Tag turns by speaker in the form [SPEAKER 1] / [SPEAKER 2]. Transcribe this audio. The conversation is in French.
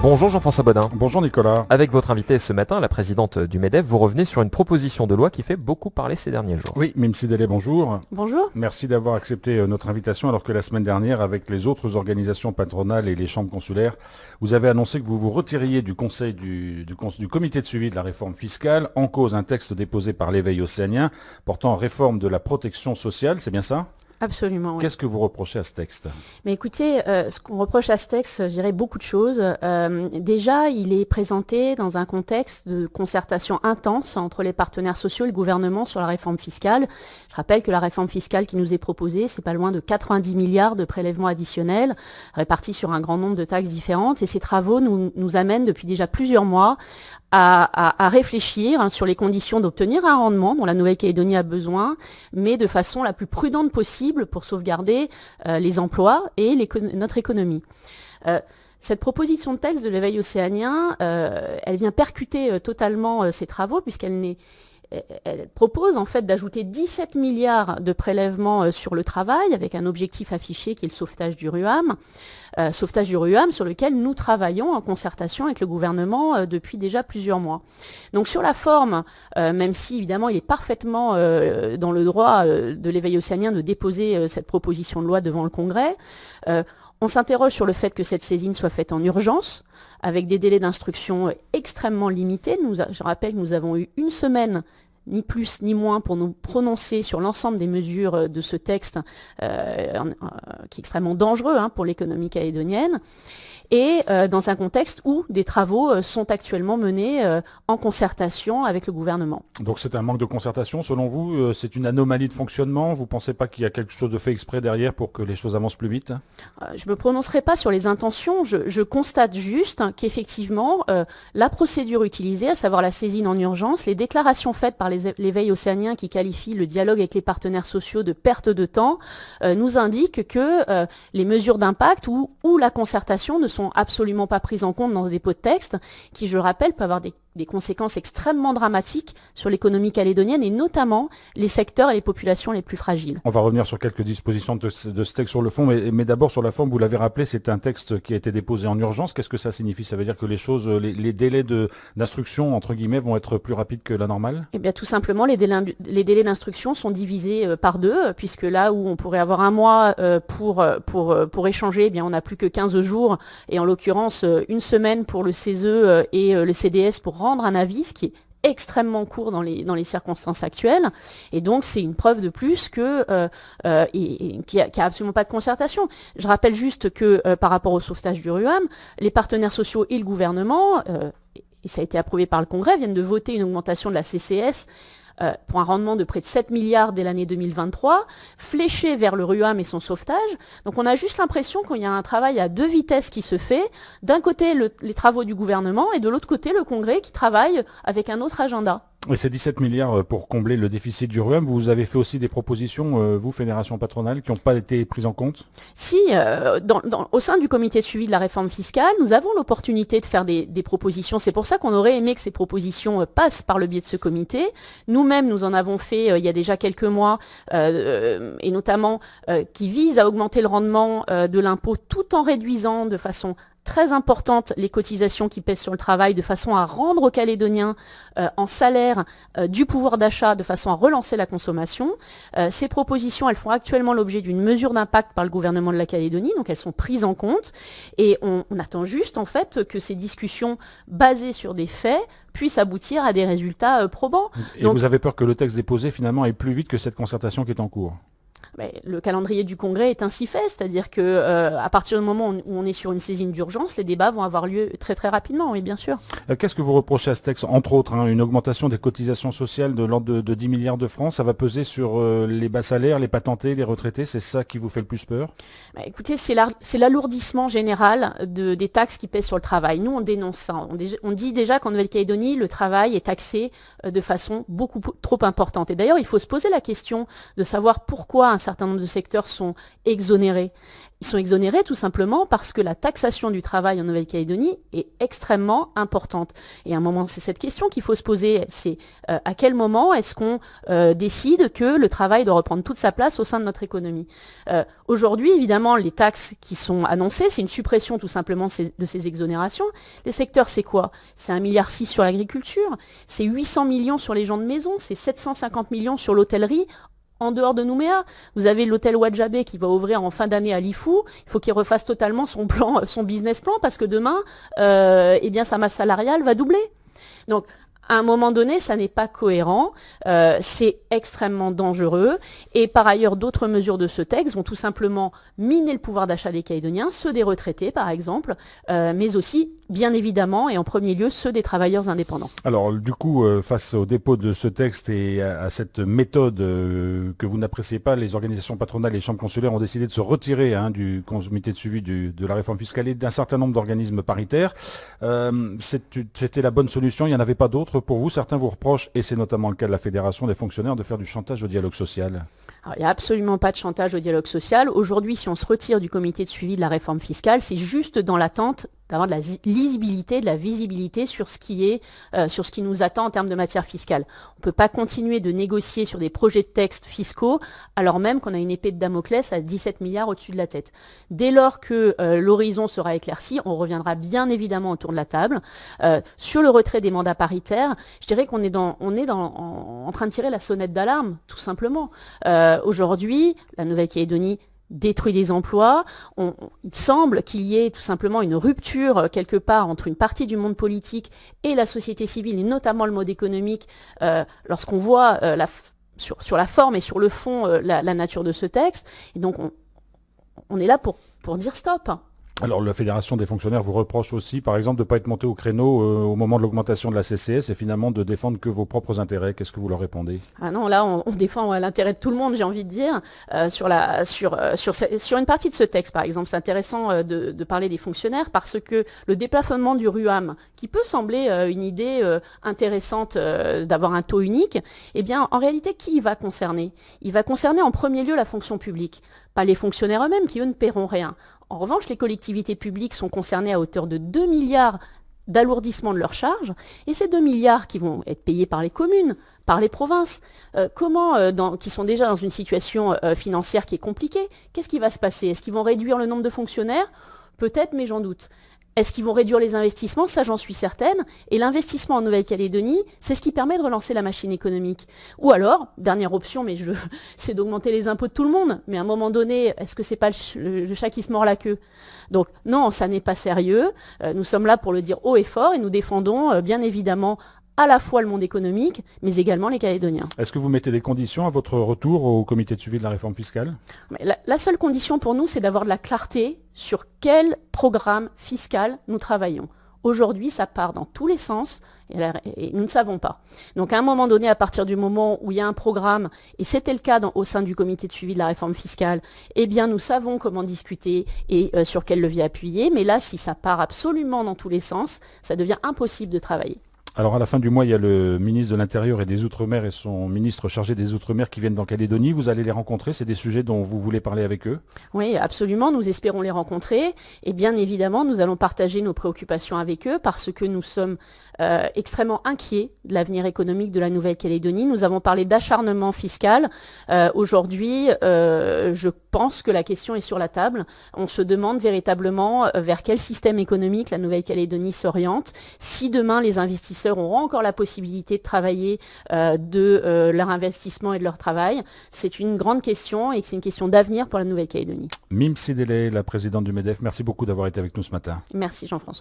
[SPEAKER 1] Bonjour Jean-François Bodin.
[SPEAKER 2] Bonjour Nicolas.
[SPEAKER 1] Avec votre invitée ce matin, la présidente du MEDEF, vous revenez sur une proposition de loi qui fait beaucoup parler ces derniers jours.
[SPEAKER 2] Oui, Mime Sidélé, bonjour.
[SPEAKER 3] Bonjour.
[SPEAKER 2] Merci d'avoir accepté notre invitation alors que la semaine dernière, avec les autres organisations patronales et les chambres consulaires, vous avez annoncé que vous vous retiriez du conseil du comité de suivi de la réforme fiscale, en cause un texte déposé par l'Éveil océanien portant réforme de la protection sociale, c'est bien ça ?
[SPEAKER 3] Absolument, oui.
[SPEAKER 2] Qu'est-ce que vous reprochez à ce texte ?
[SPEAKER 3] Mais écoutez, ce qu'on reproche à ce texte, je dirais beaucoup de choses. Déjà, il est présenté dans un contexte de concertation intense entre les partenaires sociaux et le gouvernement sur la réforme fiscale. Je rappelle que la réforme fiscale qui nous est proposée, c'est pas loin de 90 milliards de prélèvements additionnels répartis sur un grand nombre de taxes différentes. Et ces travaux nous amènent depuis déjà plusieurs mois à réfléchir sur les conditions d'obtenir un rendement dont la Nouvelle-Calédonie a besoin, mais de façon la plus prudente possible pour sauvegarder les emplois et notre économie. Cette proposition de texte de l'Éveil océanien, elle vient percuter totalement ces travaux puisqu'elle propose en fait d'ajouter 17 milliards de prélèvements sur le travail avec un objectif affiché qui est le sauvetage du RUAM. Sauvetage du RUAM sur lequel nous travaillons en concertation avec le gouvernement depuis déjà plusieurs mois. Donc sur la forme, même si évidemment il est parfaitement dans le droit de l'Éveil océanien de déposer cette proposition de loi devant le Congrès, on s'interroge sur le fait que cette saisine soit faite en urgence, avec des délais d'instruction extrêmement limités. Je rappelle que nous avons eu une semaine, ni plus ni moins, pour nous prononcer sur l'ensemble des mesures de ce texte, qui est extrêmement dangereux pour l'économie calédonienne, et dans un contexte où des travaux sont actuellement menés en concertation avec le gouvernement.
[SPEAKER 2] Donc c'est un manque de concertation selon vous, c'est une anomalie de fonctionnement, vous ne pensez pas qu'il y a quelque chose de fait exprès derrière pour que les choses avancent plus vite ?
[SPEAKER 3] Je ne me prononcerai pas sur les intentions, je constate juste qu'effectivement la procédure utilisée, à savoir la saisine en urgence, les déclarations faites par l'Éveil océanien qui qualifie le dialogue avec les partenaires sociaux de perte de temps, nous indiquent que les mesures d'impact ou la concertation ne sont absolument pas prises en compte dans ce dépôt de texte, qui, je le rappelle, peut avoir des conséquences extrêmement dramatiques sur l'économie calédonienne et notamment les secteurs et les populations les plus fragiles.
[SPEAKER 2] On va revenir sur quelques dispositions de ce texte sur le fond, mais d'abord sur la forme, vous l'avez rappelé, c'est un texte qui a été déposé en urgence. Qu'est-ce que ça signifie ? Ça veut dire que les délais d'instruction, entre guillemets, vont être plus rapides que la normale ?
[SPEAKER 3] Eh bien tout simplement, les délais d'instruction sont divisés par deux, puisque là où on pourrait avoir un mois pour échanger, eh bien on n'a plus que 15 jours, et en l'occurrence une semaine pour le CESE et le CDS pour rendre un avis, ce qui est extrêmement court dans les circonstances actuelles, et donc c'est une preuve de plus que qu'il n'y a absolument pas de concertation. Je rappelle juste que par rapport au sauvetage du RUAM, les partenaires sociaux et le gouvernement, et ça a été approuvé par le Congrès, viennent de voter une augmentation de la CCS pour un rendement de près de 7 milliards dès l'année 2023, fléché vers le RUAM et son sauvetage. Donc on a juste l'impression qu'il y a un travail à deux vitesses qui se fait. D'un côté, les travaux du gouvernement, et de l'autre côté, le Congrès qui travaille avec un autre agenda.
[SPEAKER 2] Et ces 17 milliards pour combler le déficit du RUAM, vous avez fait aussi des propositions, vous, Fédération patronale, qui n'ont pas été prises en compte ?
[SPEAKER 3] Si, au sein du comité de suivi de la réforme fiscale, nous avons l'opportunité de faire des propositions. C'est pour ça qu'on aurait aimé que ces propositions passent par le biais de ce comité. Nous-mêmes, nous en avons fait il y a déjà quelques mois, et notamment qui visent à augmenter le rendement de l'impôt tout en réduisant de façon très importante les cotisations qui pèsent sur le travail, de façon à rendre aux Calédoniens en salaire du pouvoir d'achat, de façon à relancer la consommation. Ces propositions, elles font actuellement l'objet d'une mesure d'impact par le gouvernement de la Calédonie, donc elles sont prises en compte, et on attend juste en fait que ces discussions basées sur des faits puissent aboutir à des résultats probants.
[SPEAKER 2] Et donc, vous avez peur que le texte déposé finalement aille plus vite que cette concertation qui est en cours ?
[SPEAKER 3] Mais le calendrier du Congrès est ainsi fait, c'est-à-dire que à partir du moment où on est sur une saisine d'urgence, les débats vont avoir lieu très très rapidement, oui bien sûr.
[SPEAKER 2] Qu'est-ce que vous reprochez à ce texte ? Entre autres, une augmentation des cotisations sociales de l'ordre de 10 milliards de francs, ça va peser sur les bas salaires, les patentés, les retraités, c'est ça qui vous fait le plus peur ?
[SPEAKER 3] Écoutez, c'est l'alourdissement général des taxes qui pèsent sur le travail. Nous, on dénonce ça. On dit déjà qu'en Nouvelle-Calédonie, le travail est taxé de façon beaucoup trop importante. Et d'ailleurs, il faut se poser la question de savoir pourquoi un certain nombre de secteurs sont exonérés. Ils sont exonérés tout simplement parce que la taxation du travail en Nouvelle-Calédonie est extrêmement importante. Et à un moment, c'est cette question qu'il faut se poser, c'est à quel moment est-ce qu'on décide que le travail doit reprendre toute sa place au sein de notre économie. Aujourd'hui, évidemment, les taxes qui sont annoncées, c'est une suppression tout simplement de ces exonérations. Les secteurs, c'est quoi? C'est 1,6 milliard sur l'agriculture, c'est 800 millions sur les gens de maison, c'est 750 millions sur l'hôtellerie. En dehors de Nouméa, vous avez l'hôtel Wadjabé qui va ouvrir en fin d'année à Lifou. Il faut qu'il refasse totalement son plan, son business plan, parce que demain, eh bien, sa masse salariale va doubler. Donc, à un moment donné, ça n'est pas cohérent, c'est extrêmement dangereux. Et par ailleurs, d'autres mesures de ce texte vont tout simplement miner le pouvoir d'achat des Calédoniens, ceux des retraités par exemple, mais aussi, bien évidemment, et en premier lieu, ceux des travailleurs indépendants.
[SPEAKER 2] Alors du coup, face au dépôt de ce texte et à cette méthode que vous n'appréciez pas, les organisations patronales et les chambres consulaires ont décidé de se retirer du comité de suivi de la réforme fiscale et d'un certain nombre d'organismes paritaires. C'était la bonne solution, il n'y en avait pas d'autres pour vous? Certains vous reprochent, et c'est notamment le cas de la Fédération des fonctionnaires, de faire du chantage au dialogue social.
[SPEAKER 3] Alors, il n'y a absolument pas de chantage au dialogue social. Aujourd'hui, si on se retire du comité de suivi de la réforme fiscale, c'est juste dans l'attente d'avoir de la lisibilité, de la visibilité sur ce qui nous attend en termes de matière fiscale. On ne peut pas continuer de négocier sur des projets de textes fiscaux alors même qu'on a une épée de Damoclès à 17 milliards au-dessus de la tête. Dès lors que l'horizon sera éclairci, on reviendra bien évidemment autour de la table. Sur le retrait des mandats paritaires, je dirais qu'on est en train de tirer la sonnette d'alarme, tout simplement. Aujourd'hui, la Nouvelle-Calédonie détruit des emplois. Il semble qu'il y ait tout simplement une rupture quelque part entre une partie du monde politique et la société civile, et notamment le mode économique, lorsqu'on voit sur la forme et sur le fond la nature de ce texte. Et donc on est là pour dire stop.
[SPEAKER 2] Alors la Fédération des fonctionnaires vous reproche aussi, par exemple, de ne pas être monté au créneau au moment de l'augmentation de la CCS et finalement de défendre que vos propres intérêts. Qu'est-ce que vous leur répondez?
[SPEAKER 3] Ah non, là on défend l'intérêt de tout le monde, j'ai envie de dire. Sur une partie de ce texte, par exemple, c'est intéressant de parler des fonctionnaires parce que le déplafonnement du RUAM, qui peut sembler une idée intéressante d'avoir un taux unique, eh bien en réalité, qui il va concerner? Il va concerner en premier lieu la fonction publique, pas les fonctionnaires eux-mêmes qui eux ne paieront rien. En revanche, les collectivités publiques sont concernées à hauteur de 2 milliards d'alourdissement de leurs charges, et ces 2 milliards qui vont être payés par les communes, par les provinces, qui sont déjà dans une situation financière qui est compliquée, qu'est-ce qui va se passer? Est-ce qu'ils vont réduire le nombre de fonctionnaires? Peut-être, mais j'en doute. Est-ce qu'ils vont réduire les investissements? Ça, j'en suis certaine. Et l'investissement en Nouvelle-Calédonie, c'est ce qui permet de relancer la machine économique. Ou alors, dernière option, mais c'est d'augmenter les impôts de tout le monde. Mais à un moment donné, est-ce que c'est pas le chat qui se mord la queue? Donc non, ça n'est pas sérieux. Nous sommes là pour le dire haut et fort et nous défendons bien évidemment à la fois le monde économique, mais également les Calédoniens.
[SPEAKER 2] Est-ce que vous mettez des conditions à votre retour au comité de suivi de la réforme fiscale?
[SPEAKER 3] La seule condition pour nous, c'est d'avoir de la clarté sur quel programme fiscal nous travaillons. Aujourd'hui, ça part dans tous les sens et nous ne savons pas. Donc à un moment donné, à partir du moment où il y a un programme, et c'était le cas au sein du comité de suivi de la réforme fiscale, eh bien nous savons comment discuter et sur quel levier appuyer. Mais là, si ça part absolument dans tous les sens, ça devient impossible de travailler.
[SPEAKER 2] Alors à la fin du mois, il y a le ministre de l'Intérieur et des Outre-mer et son ministre chargé des Outre-mer qui viennent dans Calédonie. Vous allez les rencontrer, c'est des sujets dont vous voulez parler avec eux?
[SPEAKER 3] Oui, absolument, nous espérons les rencontrer. Et bien évidemment, nous allons partager nos préoccupations avec eux parce que nous sommes extrêmement inquiets de l'avenir économique de la Nouvelle-Calédonie. Nous avons parlé d'acharnement fiscal. Aujourd'hui, je pense que la question est sur la table. On se demande véritablement vers quel système économique la Nouvelle-Calédonie s'oriente. Si demain, les investisseurs auront encore la possibilité de travailler de leur investissement et de leur travail, c'est une grande question et c'est une question d'avenir pour la Nouvelle-Calédonie.
[SPEAKER 2] Mim Sidele, la présidente du MEDEF, merci beaucoup d'avoir été avec nous ce matin.
[SPEAKER 3] Merci Jean-François.